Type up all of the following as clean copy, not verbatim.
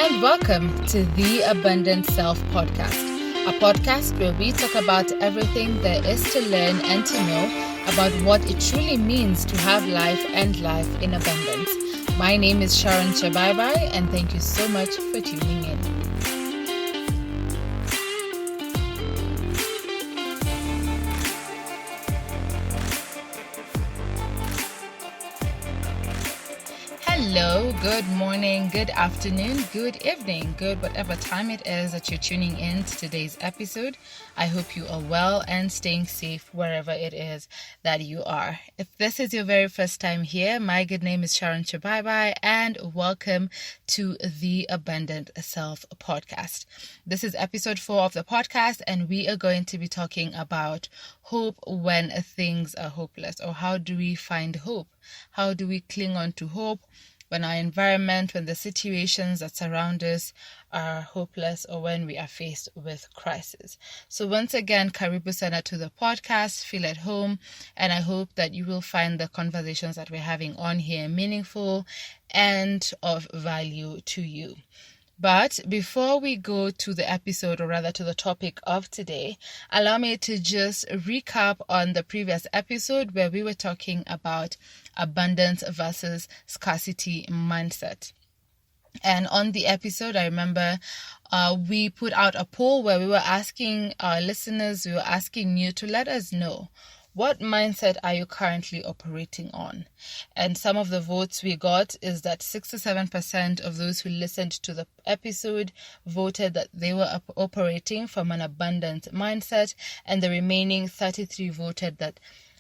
and welcome to the Abundant Self Podcast, a podcast where we talk about everything there is to learn and to know about what it truly means to have life and life in abundance. My name is Sharon Chabai, and thank you so much for tuning in. Hello, good morning, good afternoon, good evening, good whatever time it is that you're tuning in to today's episode. I hope you are well and staying safe wherever it is that you are. If this is your very first time here, my good name is Sharon Chabai, and welcome to the Abundant Self Podcast. This is episode 4 of the podcast, and we are going to be talking about hope when things are hopeless, or how do we find hope? How do we cling on to hope when our environment, when the situations that surround us are hopeless, or when we are faced with crisis? So once again, Karibu Sana to the podcast, feel at home, and I hope that you will find the conversations that we're having on here meaningful and of value to you. But before we go to the episode, or rather to the topic of today, allow me to just recap on the previous episode where we were talking about abundance versus scarcity mindset. And on the episode, I remember we put out a poll where we were asking our listeners, we were asking you to let us know, what mindset are you currently operating on? And some of the votes we got is that 67% of those who listened to the episode voted that they were operating from an abundant mindset, and the remaining 33 voted that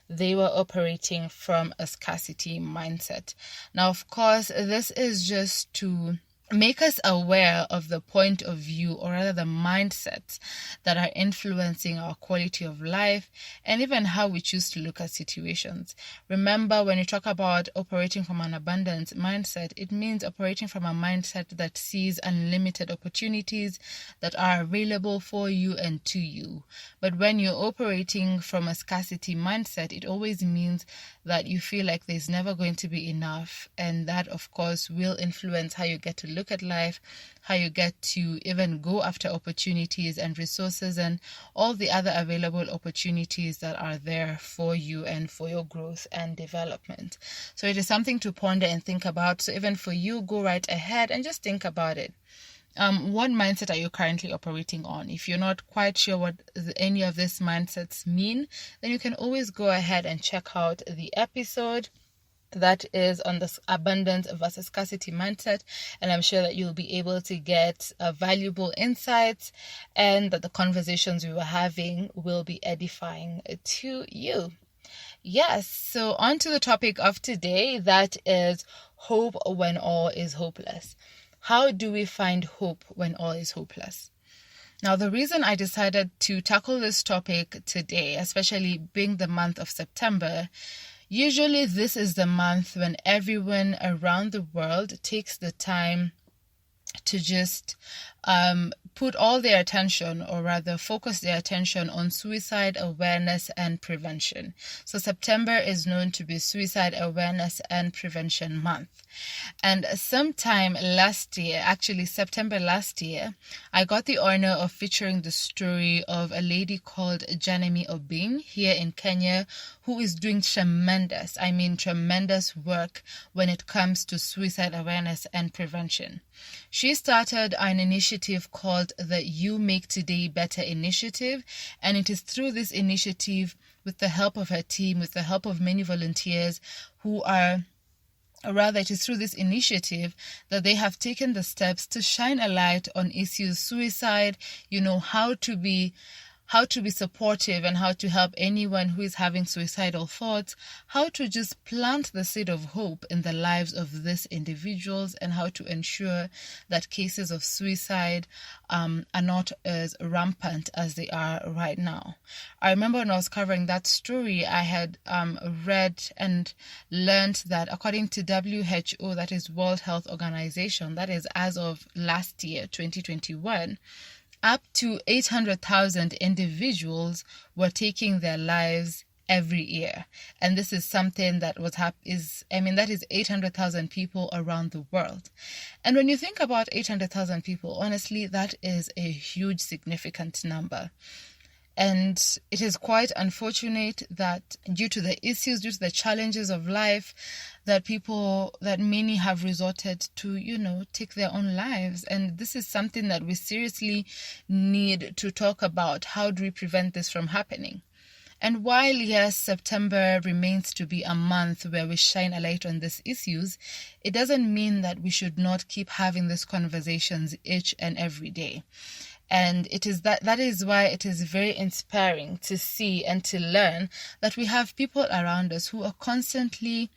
they were operating from a scarcity mindset. Now, of course, this is just to make us aware of the point of view, or rather the mindsets that are influencing our quality of life and even how we choose to look at situations. Remember, when you talk about operating from an abundance mindset, it means operating from a mindset that sees unlimited opportunities that are available for you and to you. But when you're operating from a scarcity mindset, it always means that you feel like there's never going to be enough, and that of course will influence how you get to look at life, how you get to even go after opportunities and resources and all the other available opportunities that are there for you and for your growth and development. So it is something to ponder and think about. So even for you, go right ahead and just think about it. What mindset are you currently operating on? If you're not quite sure what any of these mindsets mean, then you can always go ahead and check out the episode that is on the abundance versus scarcity mindset, and I'm sure that you'll be able to get valuable insights, and that the conversations we were having will be edifying to you. Yes, so on to the topic of today, that is hope when all is hopeless. How do we find hope when all is hopeless? Now, the reason I decided to tackle this topic today, especially being the month of September, usually this is the month when everyone around the world takes the time to just put all their attention, or rather focus their attention on suicide awareness and prevention. So September is known to be Suicide Awareness and Prevention Month. And sometime last year, actually September last year, I got the honor of featuring the story of a lady called Janemy Obiny here in Kenya, who is doing tremendous work when it comes to suicide awareness and prevention. She started an initiative called the You Make Today Better initiative, and it is through this initiative, with the help of her team, with the help of many volunteers it is through this initiative that they have taken the steps to shine a light on issues, suicide, how to be supportive and how to help anyone who is having suicidal thoughts, how to just plant the seed of hope in the lives of these individuals, and how to ensure that cases of suicide are not as rampant as they are right now. I remember when I was covering that story, I had read and learned that according to WHO, that is World Health Organization, that is as of last year, 2021, up to 800,000 individuals were taking their lives every year. And this is something that that is 800,000 people around the world. And when you think about 800,000 people, honestly, that is a huge, significant number. And it is quite unfortunate that due to the issues, due to the challenges of life, that many have resorted to, take their own lives. And this is something that we seriously need to talk about. How do we prevent this from happening? And while, yes, September remains to be a month where we shine a light on these issues, it doesn't mean that we should not keep having these conversations each and every day. And that is why it is very inspiring to see and to learn that we have people around us who are constantly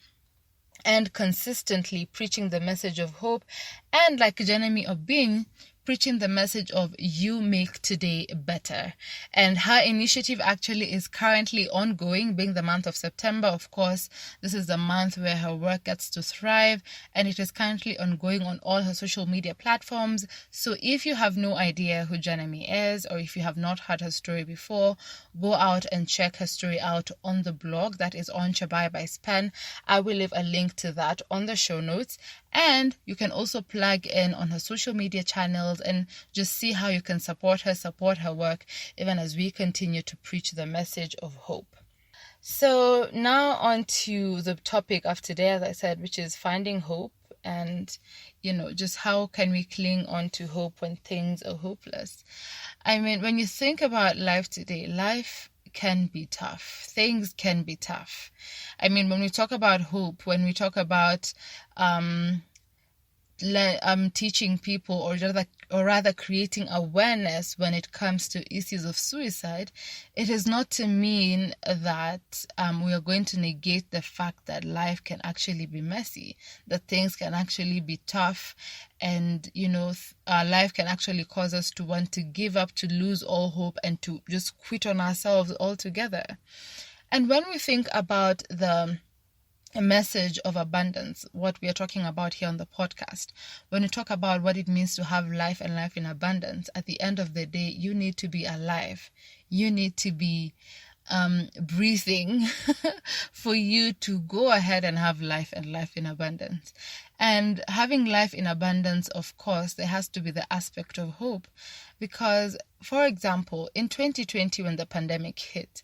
and consistently preaching the message of hope, and like Janemy Obiny, preaching the message of you make today better. And her initiative actually is currently ongoing, being the month of September. Of course, this is the month where her work gets to thrive, and it is currently ongoing on all her social media platforms. So if you have no idea who Janemy is, or if you have not heard her story before, go out and check her story out on the blog that is on Chabai by Span. I will leave a link to that on the show notes. And you can also plug in on her social media channels and just see how you can support her work, even as we continue to preach the message of hope. So now on to the topic of today, as I said, which is finding hope, and just how can we cling on to hope when things are hopeless. I mean, when you think about life today, life can be tough. Things can be tough. I mean, when we talk about hope, when we talk about teaching people, or rather creating awareness when it comes to issues of suicide, it is not to mean that we are going to negate the fact that life can actually be messy, that things can actually be tough, and life can actually cause us to want to give up, to lose all hope, and to just quit on ourselves altogether. And when we think about a message of abundance, what we are talking about here on the podcast, when we talk about what it means to have life and life in abundance, at the end of the day, you need to be alive. You need to be breathing for you to go ahead and have life and life in abundance. And having life in abundance, of course, there has to be the aspect of hope. Because, for example, in 2020, when the pandemic hit,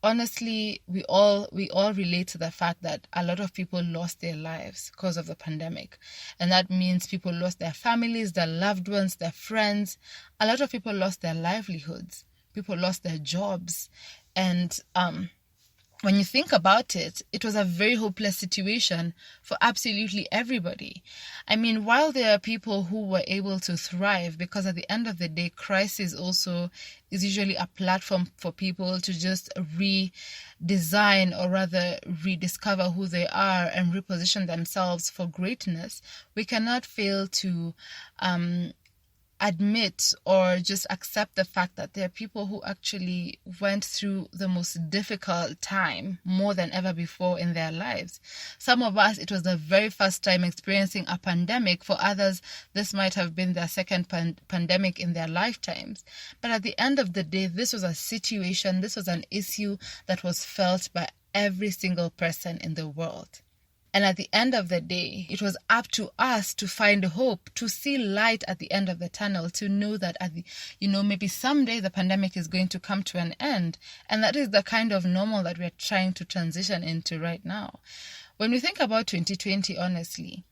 honestly, we all relate to the fact that a lot of people lost their lives because of the pandemic. And that means people lost their families, their loved ones, their friends. A lot of people lost their livelihoods. People lost their jobs. And when you think about it, it was a very hopeless situation for absolutely everybody. I mean, while there are people who were able to thrive, because at the end of the day, crisis also is usually a platform for people to just redesign, or rather rediscover who they are and reposition themselves for greatness. We cannot fail to admit or just accept the fact that there are people who actually went through the most difficult time more than ever before in their lives. Some of us, it was the very first time experiencing a pandemic. For others, this might have been their second pandemic in their lifetimes. But at the end of the day, this was a situation, this was an issue that was felt by every single person in the world. And at the end of the day, it was up to us to find hope, to see light at the end of the tunnel, to know that maybe someday the pandemic is going to come to an end. And that is the kind of normal that we're trying to transition into right now. When we think about 2020, honestly,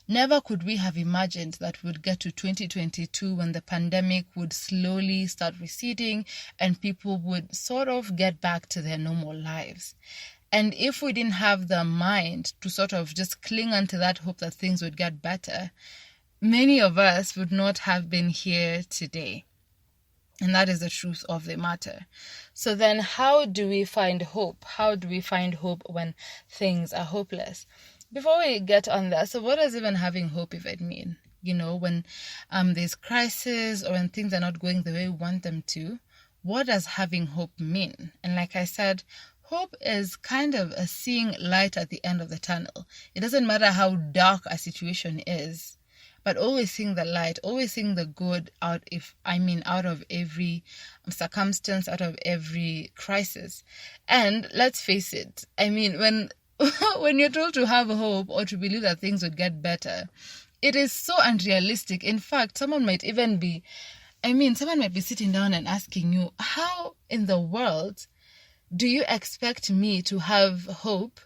never could we have imagined that we'd get to 2022 when the pandemic would slowly start receding and people would sort of get back to their normal lives. And if we didn't have the mind to sort of just cling onto that hope that things would get better, many of us would not have been here today. And that is the truth of the matter. So then how do we find hope? How do we find hope when things are hopeless? Before we get on that, so what does even having hope even mean? When there's crisis, or when things are not going the way we want them to, what does having hope mean? And like I said, hope is kind of a seeing light at the end of the tunnel. It doesn't matter how dark a situation is, but always seeing the light, always seeing the good out of every circumstance, out of every crisis. And let's face it, when when you're told to have hope or to believe that things would get better, it is so unrealistic. In fact, someone might be sitting down and asking you, how in the world do you expect me to have hope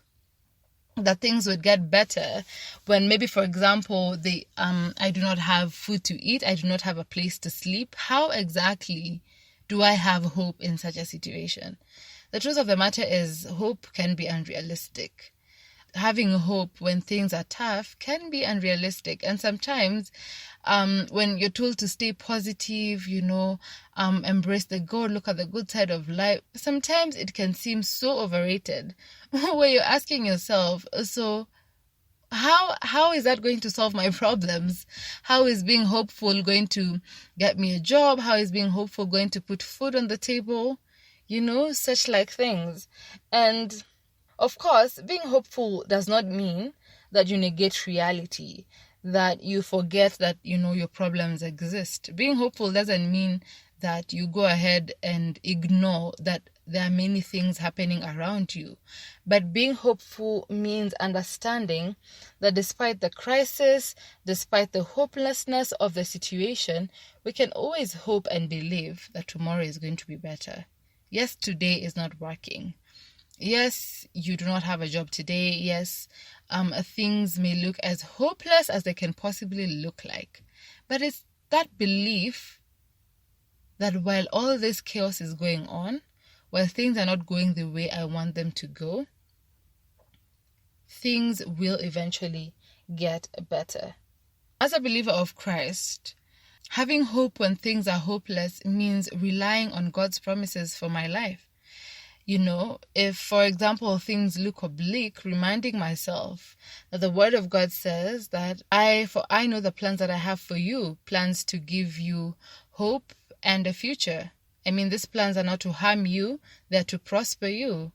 that things would get better when maybe, for example, I do not have food to eat, I do not have a place to sleep? How exactly do I have hope in such a situation? The truth of the matter is, hope can be unrealistic. Having hope when things are tough can be unrealistic. And sometimes when you're told to stay positive, embrace the good, look at the good side of life, sometimes it can seem so overrated where you're asking yourself, so how is that going to solve my problems? How is being hopeful going to get me a job? How is being hopeful going to put food on the table? Such like things. And of course, being hopeful does not mean that you negate reality, that you forget that, your problems exist. Being hopeful doesn't mean that you go ahead and ignore that there are many things happening around you. But being hopeful means understanding that despite the crisis, despite the hopelessness of the situation, we can always hope and believe that tomorrow is going to be better. Yes, today is not working. Yes, you do not have a job today. Yes, things may look as hopeless as they can possibly look like. But it's that belief that while all this chaos is going on, while things are not going the way I want them to go, things will eventually get better. As a believer of Christ, having hope when things are hopeless means relying on God's promises for my life. If, for example, things look oblique, reminding myself that the Word of God says that I know the plans that I have for you, plans to give you hope and a future. These plans are not to harm you, they're to prosper you.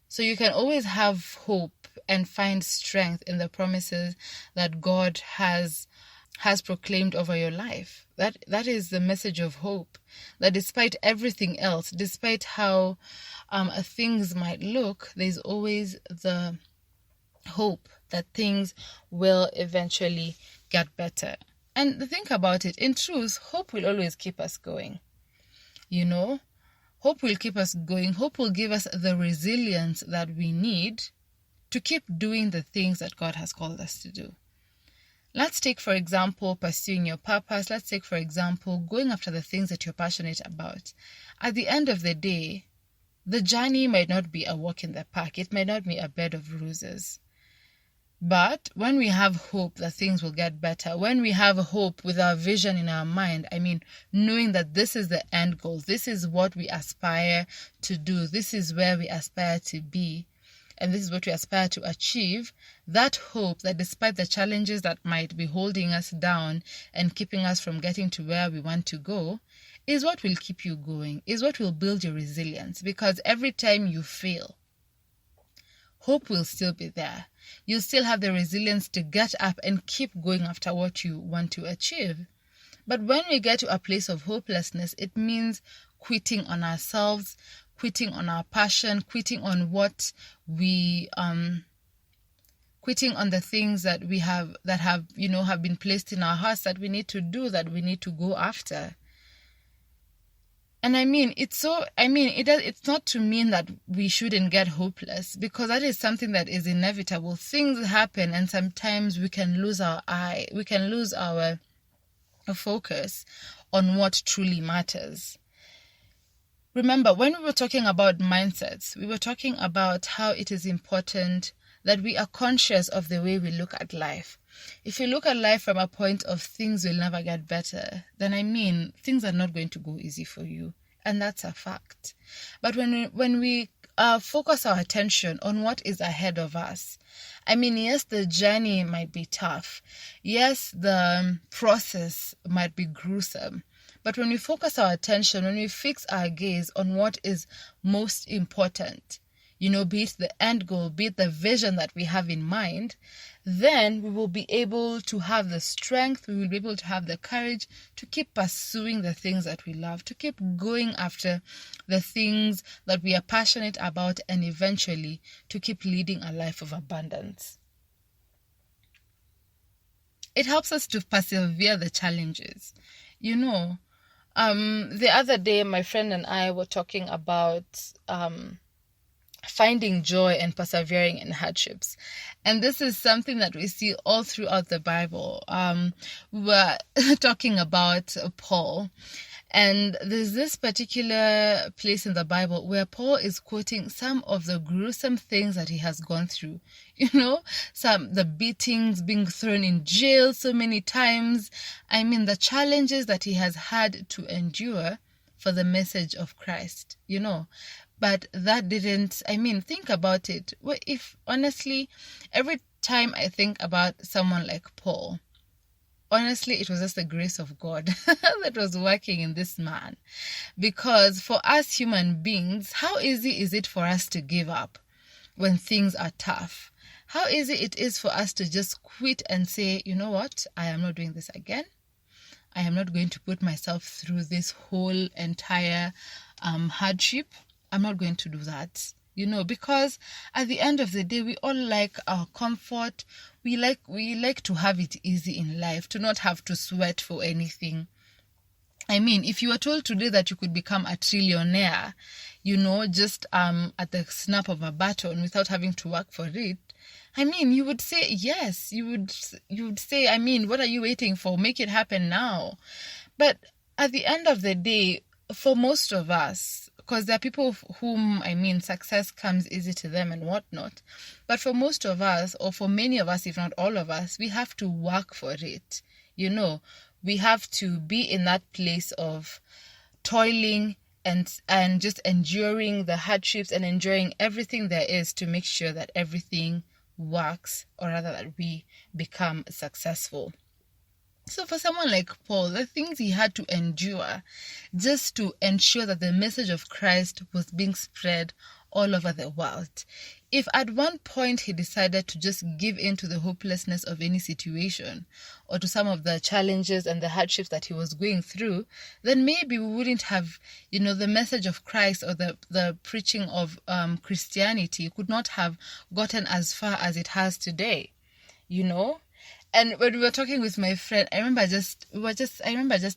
So you can always have hope and find strength in the promises that God has proclaimed over your life. That is the message of hope. That despite everything else, despite how things might look, there's always the hope that things will eventually get better. And think about it, in truth, hope will always keep us going. Hope will keep us going. Hope will give us the resilience that we need to keep doing the things that God has called us to do. Let's take, for example, pursuing your purpose. Let's take, for example, going after the things that you're passionate about. At the end of the day, the journey might not be a walk in the park. It might not be a bed of roses. But when we have hope that things will get better, when we have hope with our vision in our mind, knowing that this is the end goal, this is what we aspire to do, this is where we aspire to be, and this is what we aspire to achieve, that hope that despite the challenges that might be holding us down and keeping us from getting to where we want to go, is what will keep you going, is what will build your resilience. Because every time you fail, hope will still be there. You'll still have the resilience to get up and keep going after what you want to achieve. But when we get to a place of hopelessness, it means quitting on ourselves, quitting on our passion, quitting on what we quitting on the things that we have been placed in our hearts that we need to do, that we need to go after. And it's not to mean that we shouldn't get hopeless, because that is something that is inevitable. Things happen, and sometimes we can lose our eye, we can lose our focus on what truly matters. Remember, when we were talking about mindsets, we were talking about how it is important that we are conscious of the way we look at life. If you look at life from a point of things will never get better, then things are not going to go easy for you. And that's a fact. But when we focus our attention on what is ahead of us, yes, the journey might be tough. Yes, the process might be gruesome. But when we focus our attention, when we fix our gaze on what is most important, be it the end goal, be it the vision that we have in mind, then we will be able to have the strength, we will be able to have the courage to keep pursuing the things that we love, to keep going after the things that we are passionate about, and eventually to keep leading a life of abundance. It helps us to persevere the challenges. The other day, my friend and I were talking about finding joy and persevering in hardships. And this is something that we see all throughout the Bible. We were talking about Paul. And there's this particular place in the Bible where Paul is quoting some of the gruesome things that he has gone through. The beatings, being thrown in jail so many times. The challenges that he has had to endure for the message of Christ, But that didn't, think about it. Well, if honestly, every time I think about someone like Paul, honestly, it was just the grace of God that was working in this man. Because for us human beings, how easy is it for us to give up when things are tough? How easy it is for us to just quit and say, you know what, I am not doing this again. I am not going to put myself through this whole entire hardship. I'm not going to do that, because at the end of the day, we all like our comfort. We like to have it easy in life, to not have to sweat for anything. If you were told today that you could become a trillionaire, just at the snap of a button without having to work for it, you would say yes. You would say, what are you waiting for? Make it happen now. But at the end of the day, for most of us, because there are people whom, success comes easy to them and whatnot. But for most of us, or for many of us, if not all of us, we have to work for it. We have to be in that place of toiling and just enduring the hardships and enjoying everything there is to make sure that everything works, or rather that we become successful. So for someone like Paul, the things he had to endure just to ensure that the message of Christ was being spread all over the world. If at one point he decided to just give in to the hopelessness of any situation, or to some of the challenges and the hardships that he was going through, then maybe we wouldn't have, the message of Christ, or the preaching of Christianity could not have gotten as far as it has today, And when we were talking with my friend, I remember just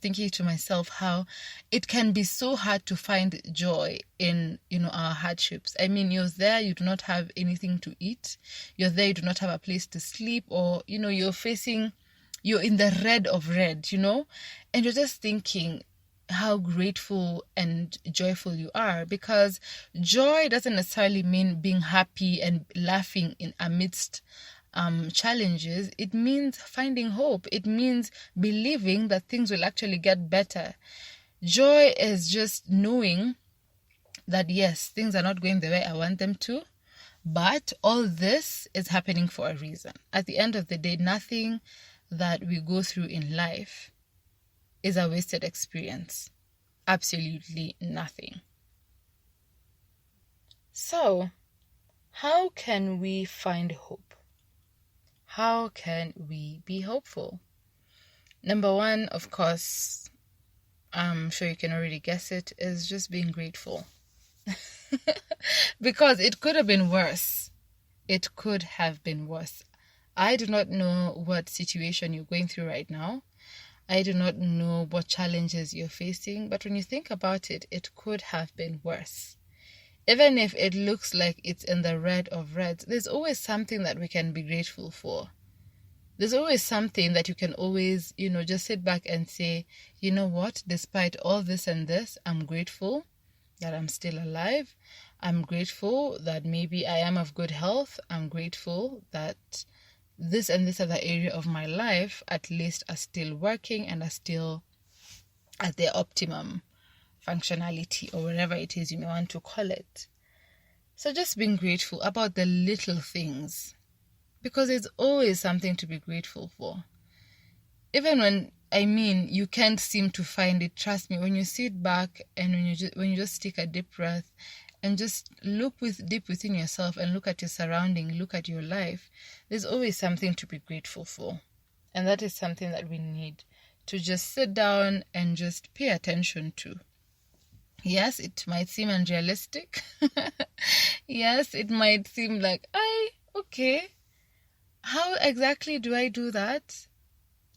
thinking to myself how it can be so hard to find joy in, our hardships. You're there, you do not have anything to eat. You're there, you do not have a place to sleep, or, you're in the red of red, and you're just thinking how grateful and joyful you are, because joy doesn't necessarily mean being happy and laughing in amidst challenges. It means finding hope. It means believing that things will actually get better. Joy is just knowing that yes, things are not going the way I want them to, but all this is happening for a reason. At the end of the day, nothing that we go through in life is a wasted experience. Absolutely nothing. So, how can we find hope? How can we be hopeful? Number one, of course, I'm sure you can already guess it, is just being grateful. Because it could have been worse. It could have been worse. I do not know what situation you're going through right now. I do not know what challenges you're facing. But when you think about it, it could have been worse. Even if it looks like it's in the red of reds, there's always something that we can be grateful for. There's always something that you can always, just sit back and say, you know what, despite all this and this, I'm grateful that I'm still alive. I'm grateful that maybe I am of good health. I'm grateful that this and this other area of my life at least are still working and are still at their optimum functionality, or whatever it is you may want to call it. So just being grateful about the little things, because it's always something to be grateful for. Even when, you can't seem to find it, trust me, when you sit back and when you just take a deep breath and just look deep within yourself and look at your surrounding, look at your life, there's always something to be grateful for. And that is something that we need to just sit down and just pay attention to. Yes, it might seem unrealistic. Yes, it might seem like, okay, how exactly do I do that?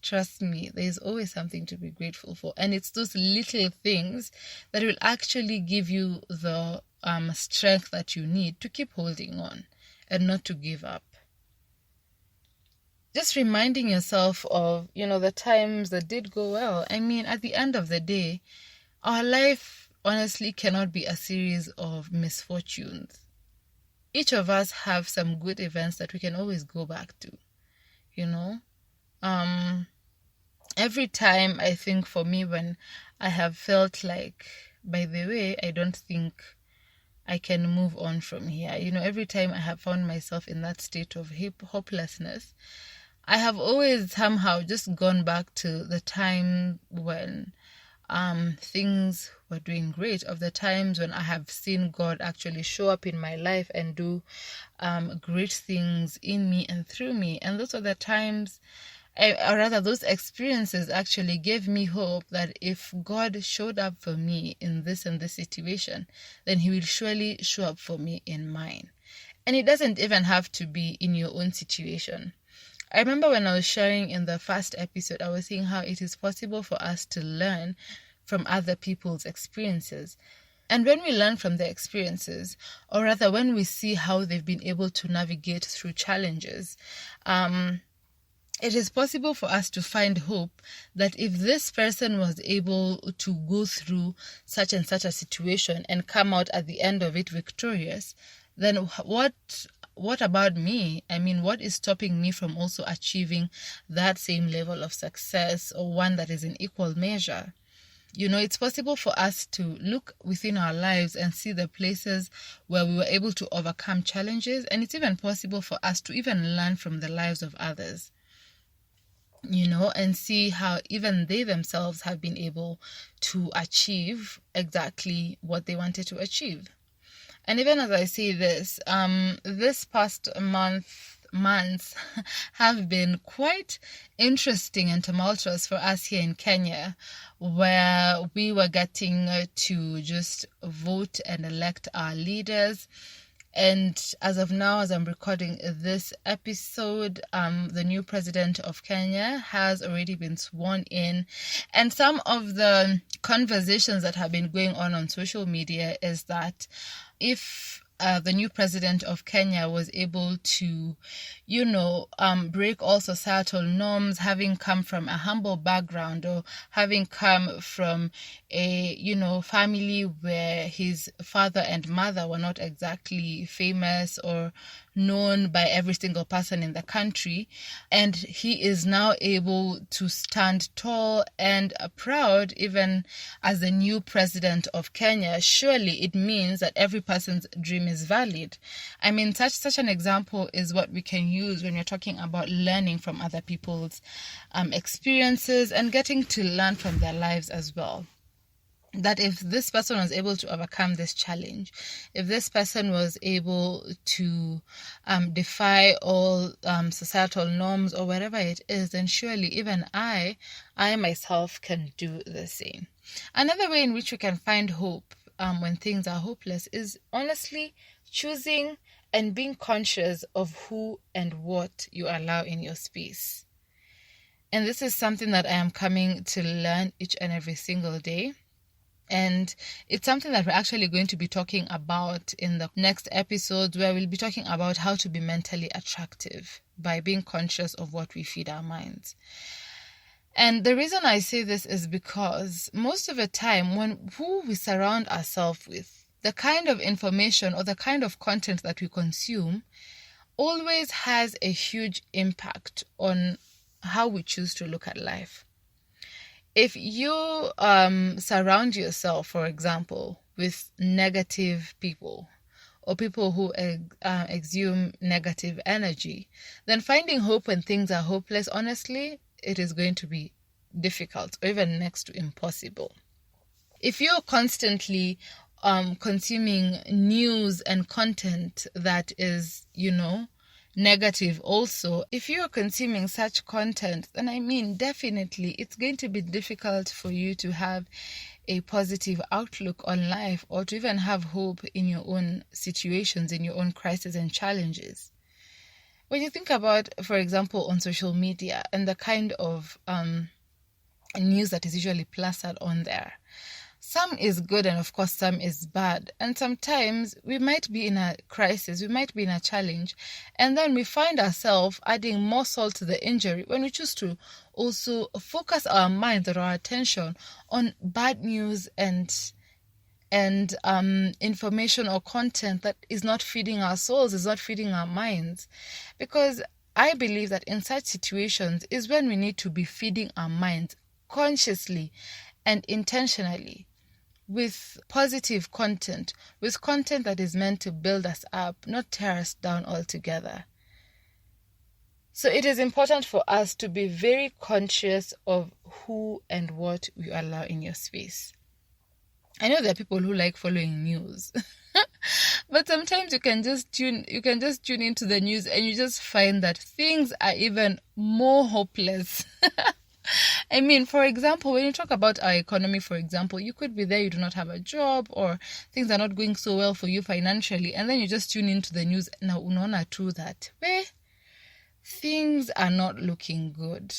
Trust me, there's always something to be grateful for. And it's those little things that will actually give you the strength that you need to keep holding on and not to give up. Just reminding yourself of, the times that did go well. I mean, at the end of the day, our life honestly cannot be a series of misfortunes. Each of us have some good events that we can always go back to, Every time, I think for me, when I have felt like, by the way, I don't think I can move on from here. Every time I have found myself in that state of hopelessness, I have always somehow just gone back to the time when things were doing great, of the times when I have seen God actually show up in my life and do great things in me and through me. And those are the times, or rather those experiences actually gave me hope that if God showed up for me in this and this situation, then he will surely show up for me in mine. And it doesn't even have to be in your own situation. I remember when I was sharing in the first episode, I was saying how it is possible for us to learn from other people's experiences. And when we learn from their experiences, or rather when we see how they've been able to navigate through challenges, it is possible for us to find hope that if this person was able to go through such and such a situation and come out at the end of it victorious, then what about me? I mean, what is stopping me from also achieving that same level of success, or one that is in equal measure? It's possible for us to look within our lives and see the places where we were able to overcome challenges, and it's even possible for us to even learn from the lives of others, and see how even they themselves have been able to achieve exactly what they wanted to achieve. And even as I say this, this past months have been quite interesting and tumultuous for us here in Kenya, where we were getting to just vote and elect our leaders. And as of now, as I'm recording this episode, the new president of Kenya has already been sworn in. And some of the conversations that have been going on social media is that if the new president of Kenya was able to, break all societal norms, having come from a humble background, or having come from a, family where his father and mother were not exactly famous or known by every single person in the country, and he is now able to stand tall and proud even as the new president of Kenya, surely it means that every person's dream is valid. I mean, such an example is what we can use when you're talking about learning from other people's experiences and getting to learn from their lives as well. That if this person was able to overcome this challenge, if this person was able to defy all societal norms or whatever it is, then surely even I myself can do the same. Another way in which we can find hope when things are hopeless is honestly choosing and being conscious of who and what you allow in your space. And this is something that I am coming to learn each and every single day. And it's something that we're actually going to be talking about in the next episode, where we'll be talking about how to be mentally attractive by being conscious of what we feed our minds. And the reason I say this is because most of the time, who we surround ourselves with, the kind of information or the kind of content that we consume always has a huge impact on how we choose to look at life. If you surround yourself, for example, with negative people or people who exude negative energy, then finding hope when things are hopeless, honestly, it is going to be difficult or even next to impossible. If you're constantly consuming news and content that is, negative also. If you're consuming such content, then definitely it's going to be difficult for you to have a positive outlook on life, or to even have hope in your own situations, in your own crises and challenges. When you think about, for example, on social media and the kind of news that is usually plastered on there, some is good and of course some is bad. And sometimes we might be in a crisis, we might be in a challenge, and then we find ourselves adding more salt to the injury when we choose to also focus our minds or our attention on bad news and information or content that is not feeding our souls, is not feeding our minds. Because I believe that in such situations is when we need to be feeding our minds consciously and intentionally with positive content, with content that is meant to build us up, not tear us down altogether. So it is important for us to be very conscious of who and what we allow in your space. I know there are people who like following news, but sometimes you can just tune into the news and you just find that things are even more hopeless. For example, when you talk about our economy, for example, you could be there, you do not have a job, or things are not going so well for you financially, and then you just tune into the news. Now, unaona tu that things are not looking good.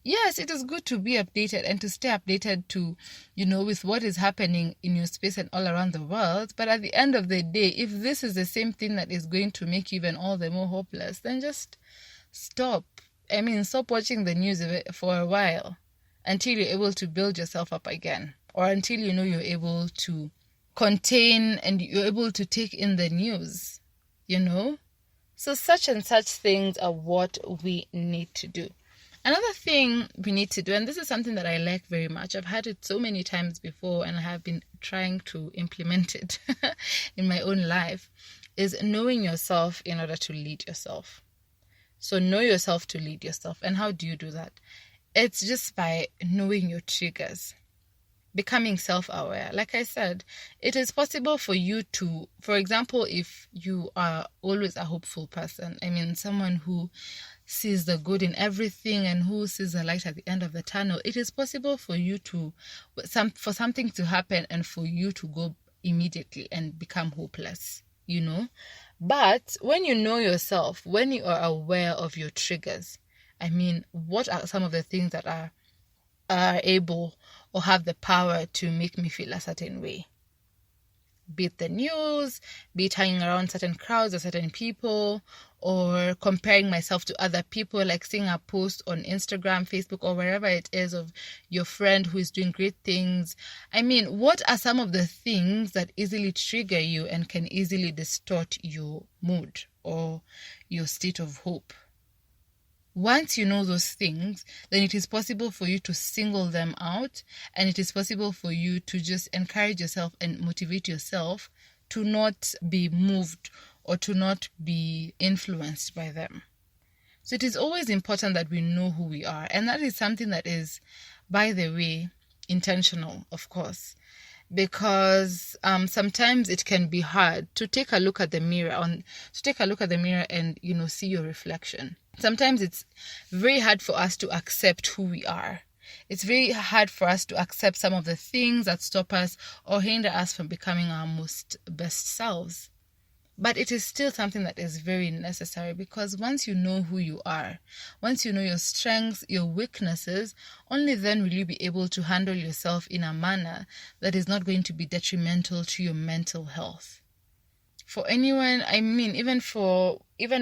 Yes, it is good to be updated and to stay updated to, with what is happening in your space and all around the world. But at the end of the day, if this is the same thing that is going to make you even all the more hopeless, then just stop. Stop watching the news for a while until you're able to build yourself up again, or until you're able to contain and you're able to take in the news, So such and such things are what we need to do. Another thing we need to do, and this is something that I like very much, I've had it so many times before and I have been trying to implement it in my own life, is knowing yourself in order to lead yourself. So know yourself to lead yourself. And how do you do that? It's just by knowing your triggers, becoming self-aware. Like I said, it is possible for you to, for example, if you are always a hopeful person, someone who sees the good in everything and who sees the light at the end of the tunnel, it is possible for you for something to happen and for you to go immediately and become hopeless, But when you know yourself, when you are aware of your triggers, what are some of the things that are able or have the power to make me feel a certain way? Be it the news, be it hanging around certain crowds or certain people, or comparing myself to other people, like seeing a post on Instagram, Facebook, or wherever it is of your friend who is doing great things. What are some of the things that easily trigger you and can easily distort your mood or your state of hope? Once you know those things, then it is possible for you to single them out, and it is possible for you to just encourage yourself and motivate yourself to not be moved or to not be influenced by them. So it is always important that we know who we are, and that is something that is, by the way, intentional, of course, because sometimes it can be hard to take a look at the mirror and see your reflection. Sometimes it's very hard for us to accept who we are. It's very hard for us to accept some of the things that stop us or hinder us from becoming our most best selves. But it is still something that is very necessary, because once you know who you are, once you know your strengths, your weaknesses, only then will you be able to handle yourself in a manner that is not going to be detrimental to your mental health. For anyone, even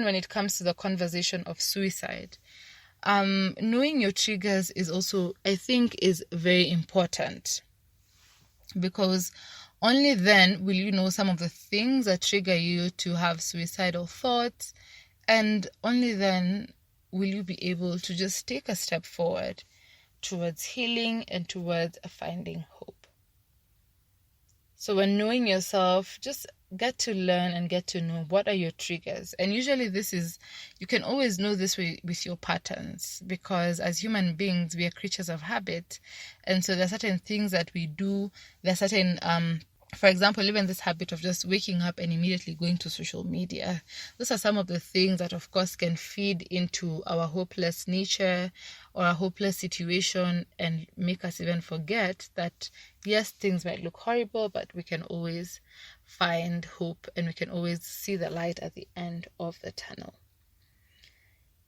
when it comes to the conversation of suicide, knowing your triggers is also, I think, is very important, because only then will you know some of the things that trigger you to have suicidal thoughts, and only then will you be able to just take a step forward towards healing and towards finding hope. So when knowing yourself, just get to learn and get to know what are your triggers. And usually you can always know this way with your patterns, because as human beings, we are creatures of habit. And so there are certain things that we do, there are certain For example, even this habit of just waking up and immediately going to social media. Those are some of the things that, of course, can feed into our hopeless nature or a hopeless situation and make us even forget that, yes, things might look horrible, but we can always find hope and we can always see the light at the end of the tunnel.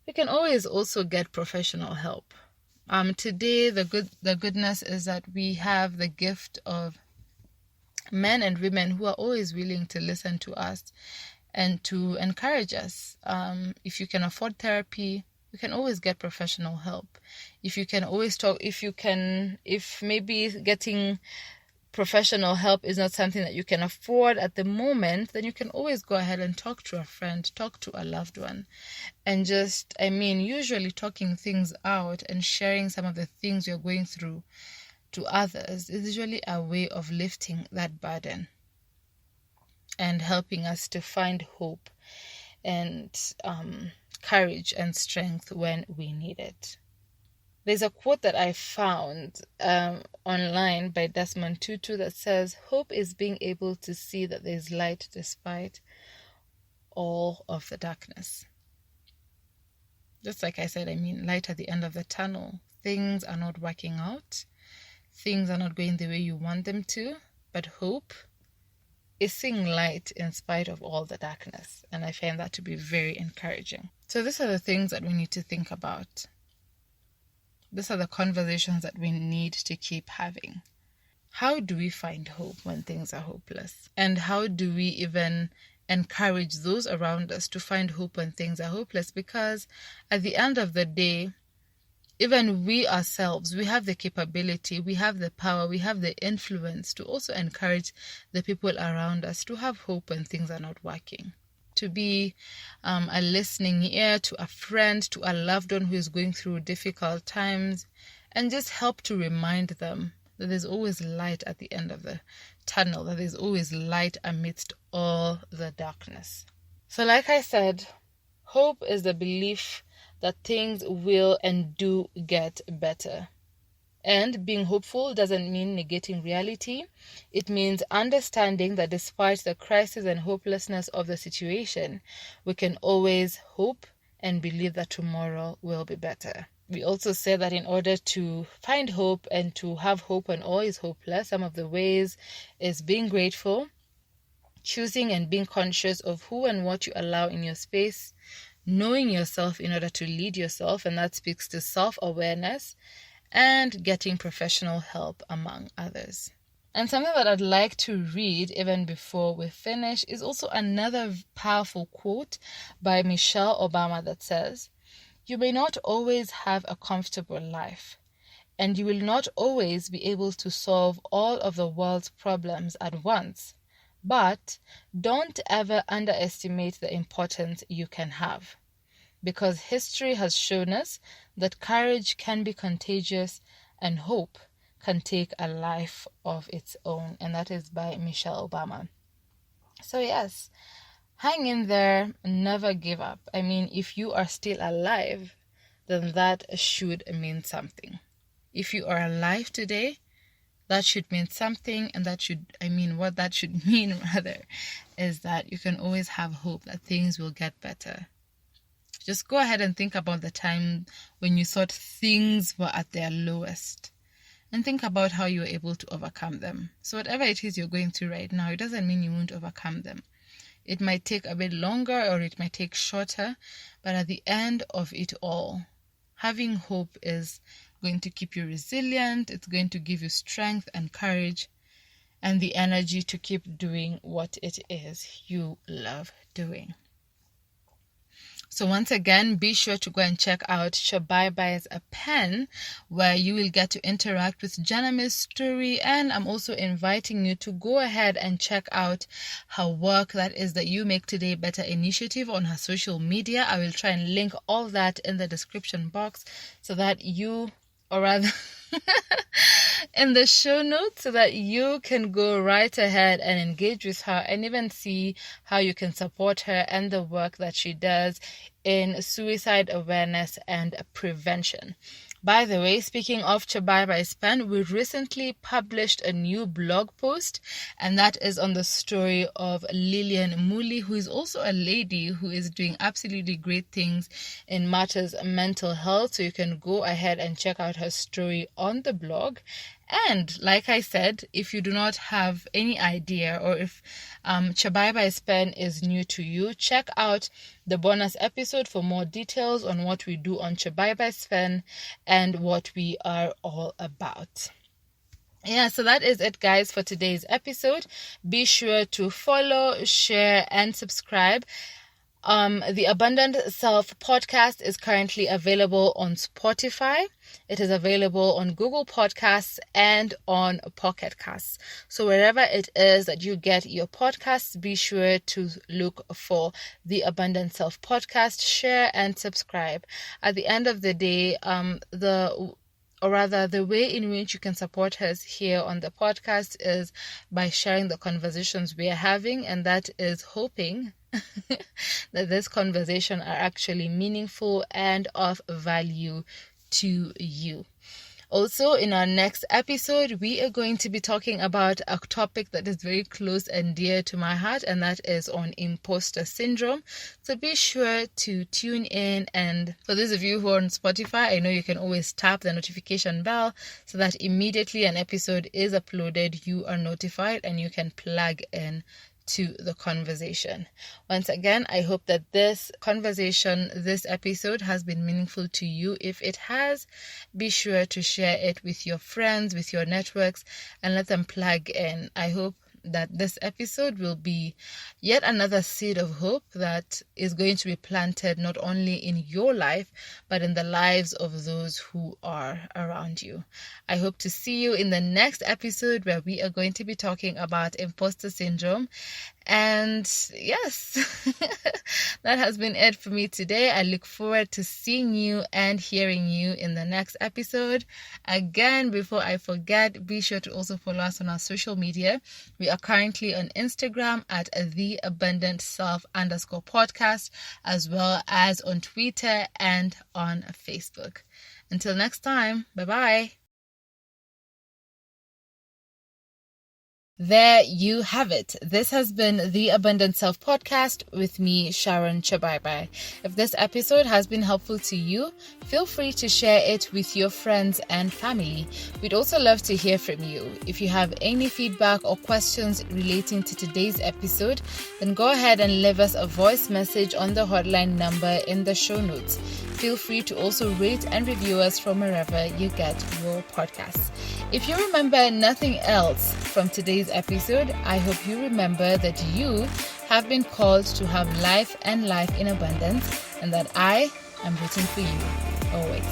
We can always also get professional help. Today, the goodness is that we have the gift of men and women who are always willing to listen to us and to encourage us. If you can afford therapy, you can always get professional help. If you can always talk, if maybe getting professional help is not something that you can afford at the moment, then you can always go ahead and talk to a friend, talk to a loved one. And usually talking things out and sharing some of the things you're going through to others is usually a way of lifting that burden and helping us to find hope and courage and strength when we need it. There's a quote that I found online by Desmond Tutu that says, "Hope is being able to see that there's light despite all of the darkness." Just like I said, light at the end of the tunnel. Things are not working out. Things are not going the way you want them to, but hope is seeing light in spite of all the darkness. And I find that to be very encouraging. So these are the things that we need to think about. These are the conversations that we need to keep having. How do we find hope when things are hopeless? And how do we even encourage those around us to find hope when things are hopeless? Because at the end of the day, even we ourselves, we have the capability, we have the power, we have the influence to also encourage the people around us to have hope when things are not working. To be a listening ear to a friend, to a loved one who is going through difficult times, and just help to remind them that there's always light at the end of the tunnel, that there's always light amidst all the darkness. So like I said, hope is the belief that things will and do get better. And being hopeful doesn't mean negating reality. It means understanding that despite the crisis and hopelessness of the situation, we can always hope and believe that tomorrow will be better. We also say that in order to find hope and to have hope when all is hopeless, some of the ways is being grateful, choosing and being conscious of who and what you allow in your space, knowing yourself in order to lead yourself, and that speaks to self-awareness, and getting professional help, among others. And something that I'd like to read even before we finish is also another powerful quote by Michelle Obama that says, "You may not always have a comfortable life, and you will not always be able to solve all of the world's problems at once, but don't ever underestimate the importance you can have, because history has shown us that courage can be contagious and hope can take a life of its own." And that is by Michelle Obama. So yes, hang in there, never give up. If you are still alive, then that should mean something. If you are alive today, that should mean something, and what that should mean rather is that you can always have hope that things will get better. Just go ahead and think about the time when you thought things were at their lowest, and think about how you were able to overcome them. So whatever it is you're going through right now, it doesn't mean you won't overcome them. It might take a bit longer or it might take shorter, but at the end of it all, having hope is going to keep you resilient. It's going to give you strength and courage and the energy to keep doing what it is you love doing. So once again, be sure to go and check out Shabai Buys a Pen, where you will get to interact with Janemy's story. And I'm also inviting you to go ahead and check out her work, that is the You Make Today Better initiative, on her social media. I will try and link all that in the description box so that you, or rather in the show notes, so that you can go right ahead and engage with her and even see how you can support her and the work that she does in suicide awareness and prevention. By the way, speaking of Chabai by Span, we recently published a new blog post, and that is on the story of Lillian Muli, who is also a lady who is doing absolutely great things in matters of mental health. So you can go ahead and check out her story on the blog. And like I said, if you do not have any idea, or if Chabai by Span is new to you, check out the bonus episode for more details on what we do on Chabai by Span and what we are all about. Yeah, so that is it, guys, for today's episode. Be sure to follow, share, and subscribe. The Abundant Self podcast is currently available on Spotify. It is available on Google Podcasts and on Pocket Casts. So wherever it is that you get your podcasts, be sure to look for the Abundant Self podcast, share, and subscribe. At the end of the day, the way in which you can support us here on the podcast is by sharing the conversations we are having, and that is hoping that this conversation are actually meaningful and of value to you. Also, in our next episode, we are going to be talking about a topic that is very close and dear to my heart, and that is on imposter syndrome. So be sure to tune in. And for those of you who are on Spotify, I know you can always tap the notification bell so that immediately an episode is uploaded, you are notified and you can plug in to the conversation. Once again, I hope that this conversation, this episode has been meaningful to you. If it has, be sure to share it with your friends, with your networks, and let them plug in. I hope that this episode will be yet another seed of hope that is going to be planted not only in your life, but in the lives of those who are around you. I hope to see you in the next episode, where we are going to be talking about imposter syndrome. And yes, that has been it for me today. I look forward to seeing you and hearing you in the next episode. Again, before I forget, be sure to also follow us on our social media. We are currently on Instagram at theabundantself_podcast, as well as on Twitter and on Facebook. Until next time, bye-bye. There you have it. This has been the Abundant Self podcast with me, Sharon Chabaibai. If this episode has been helpful to you, feel free to share it with your friends and family. We'd also love to hear from you. If you have any feedback or questions relating to today's episode, then go ahead and leave us a voice message on the hotline number in the show notes. Feel free to also rate and review us from wherever you get your podcasts. If you remember nothing else from today's episode, I hope you remember that you have been called to have life and life in abundance, and that I am rooting for you always.